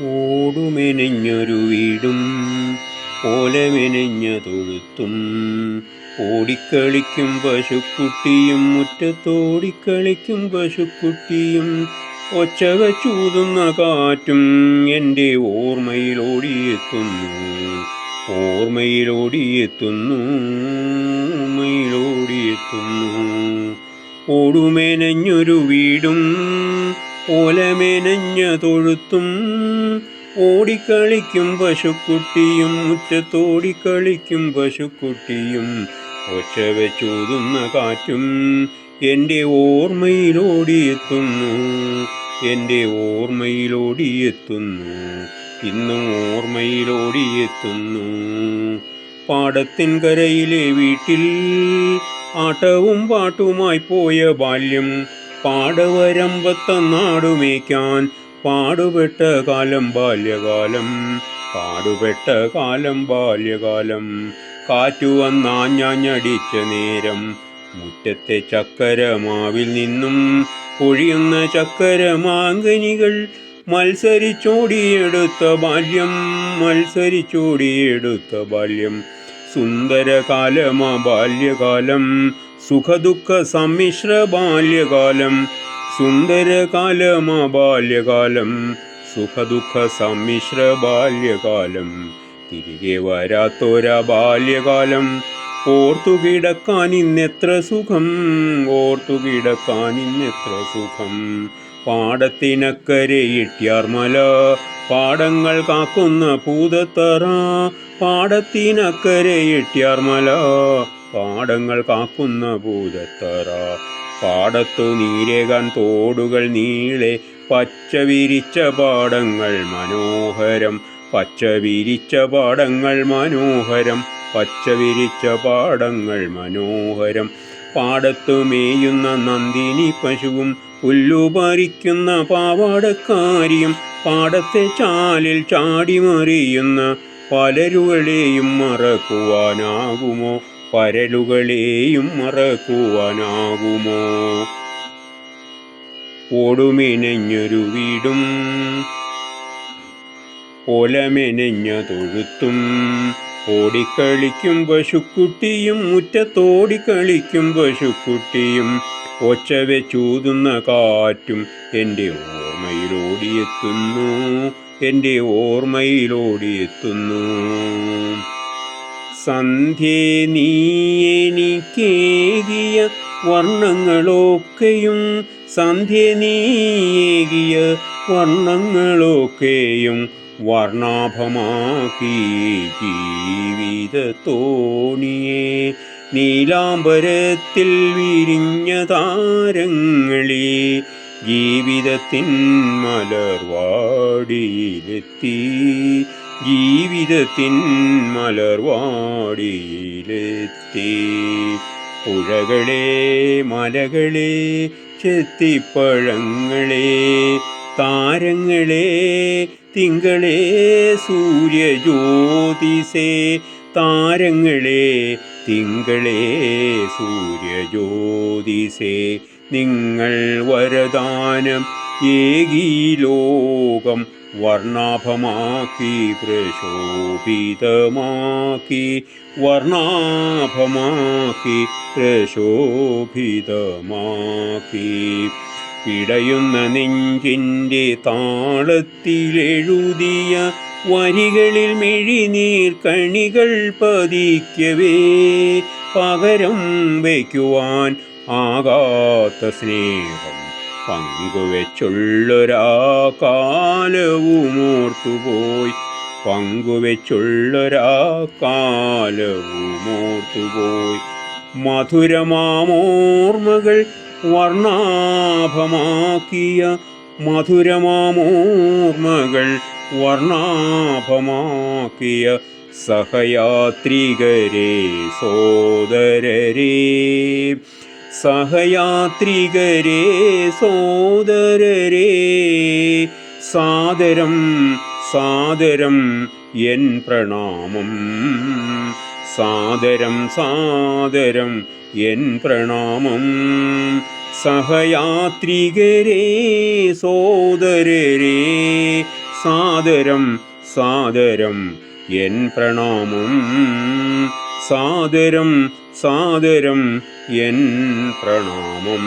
ഓടുമെനഞ്ഞൊരു വീടും ഓലമെനഞ്ഞ തൊഴുത്തും ഓടിക്കളിക്കും പശുക്കുട്ടിയും മുറ്റത്തോടിക്കളിക്കും പശുക്കുട്ടിയും ഒച്ചവച്ചൂതുന്ന കാറ്റും എൻ്റെ ഓർമ്മയിലോടിയെത്തുന്നു ഓർമ്മയിലോടിയെത്തുന്നു ഓർമ്മയിലോടിയെത്തുന്നു. ഓടുമെനഞ്ഞൊരു വീടും ഓലമെനഞ്ഞ തൊഴുത്തും ഓടിക്കളിക്കും പശുക്കുട്ടിയും മുറ്റത്തോടിക്കളിക്കും പശുക്കുട്ടിയും ഒച്ചവച്ചൂതുന്ന കാറ്റും എൻ്റെ ഓർമ്മയിലോടിയെത്തുന്നു എൻ്റെ ഓർമ്മയിലോടിയെത്തുന്നു ഇന്നും ഓർമ്മയിലോടിയെത്തുന്നു. പാടത്തിൻ കരയിലെ വീട്ടിൽ ആട്ടവും പാട്ടുമായി പോയ ബാല്യം, പാടവരമ്പത്ത നാടുമേയ്ക്കാൻ പാടുപെട്ട കാലം ബാല്യകാലം, പാടുപെട്ട കാലം ബാല്യകാലം. കാറ്റു വന്നാഞ്ഞടിച്ച നേരം മുറ്റത്തെ ചക്കരമാവിൽ നിന്നും പൊഴിയുന്ന ചക്കരമാങ്കനികൾ മത്സരിച്ചോടിയെടുത്ത ബാല്യം, മത്സരിച്ചോടിയെടുത്ത ബാല്യം. സുന്ദരകാലമാ ബാല്യകാലം, സുഖദുഃഖ സമ്മിശ്ര ബാല്യകാലം. സുന്ദരകാലമാ ബാല്യകാലം, സുഖദുഃഖ സമ്മിശ്ര ബാല്യകാലം. തിരികെ വരാത്തൊരാ ബാല്യകാലം, ഓർത്തുകിടക്കാൻ ഇന്നെത്ര സുഖം, ഓർത്തുകിടക്കാൻ ഇന്നെത്ര സുഖം. പാടത്തിനക്കരെ ഇട്ടിയാർമല, പാടങ്ങൾ കാക്കുന്ന പൂതത്തറ. പാടത്തിനക്കരെ ഇട്ടിയാർമല, പാടങ്ങൾ കാക്കുന്ന പൂതത്തറ. പാടത്തു നീരേകാൻ തോടുകൾ നീളെ, പച്ച വിരിച്ച പാടങ്ങൾ മനോഹരം, പച്ച വിരിച്ച പാടങ്ങൾ മനോഹരം, പച്ച വിരിച്ച പാടങ്ങൾ മനോഹരം. പാടത്തു മേയുന്ന നന്ദിനി പശുവും പുല്ലുപറിക്കുന്ന പാവാടക്കാരിയും പാടത്തെ ചാലിൽ ചാടിമറിയുന്ന പലരുകളെയും മറക്കുവാനാകുമോ, പരലുകളെയും മറക്കുവാനാകുമോ. ഓടുമെനഞ്ഞൊരു വീടും ഓലമെനഞ്ഞ തൊഴുത്തും ഓടിക്കളിക്കും പശുക്കുട്ടിയും മുറ്റത്തോടിക്കളിക്കും പശുക്കുട്ടിയും ഒച്ചവച്ചൂതുന്ന കാറ്റും എൻ്റെ ഓർമ്മയിലോടിയെത്തുന്നു എൻ്റെ ഓർമ്മയിലോടിയെത്തുന്നു. സന്ധ്യേ നീ എനിക്കേകിയ വർണ്ണങ്ങളൊക്കെയും, സന്ധ്യേ നീയേകിയ വർണ്ണങ്ങളൊക്കെയും വർണ്ണാഭമാക്കി ജീവിതത്തോണിയെ. നീലാംബരത്തിൽ വിരിഞ്ഞ താരങ്ങളെ ജീവിതത്തിൻ മലർവാടിയിലെത്തി, ജീവിതത്തിൻ മലർവാടിയിലെത്തി. പുഴകളെ മലകളെ ചെത്തിപ്പഴങ്ങളെ താരങ്ങളെ തിങ്കളെ സൂര്യജ്യോതിസേ, താരങ്ങളെ തിങ്കളെ സൂര്യജ്യോതിസേ. നിങ്ങൾ വരദാനം ഏകീ ലോകം വർണ്ണാഭമാക്കി പ്രശോഭിതമാക്കി, വർണ്ണാഭമാക്കി പ്രശോഭിതമാക്കി. പിടയുന്ന നെഞ്ചിൻ്റെ താളത്തിലെഴുതിയ വരികളിൽ മിഴിനീർ കണികൾ പതിക്കവേ പകരം വയ്ക്കുവാൻ ആകാത്ത സ്നേഹം പങ്കുവെച്ചുള്ളൊരാ കാലവുമോർത്തുപോയി, പങ്കുവെച്ചുള്ളൊരാ കാലവുമോർത്തുപോയി. മധുരമാമോർമ്മകൾ വർണ്ണാഭമാക്കിയ, മധുരമാമോർമ്മകൾ വർണ്ണാഭമാക്കിയ സഹയാത്രികരെ സോദരരെ, സഹയാത്രികരെ സോദരരെ. സാദരം സാദരം എൻ പ്രണാമം, സാദരം സാദരം എൻ പ്രണാമം. സഹയാത്രികരെ സോദരരെ, സാദരം സാദരം എൻ പ്രണാമം സാദരം സാദരം എൻ പ്രണാമം.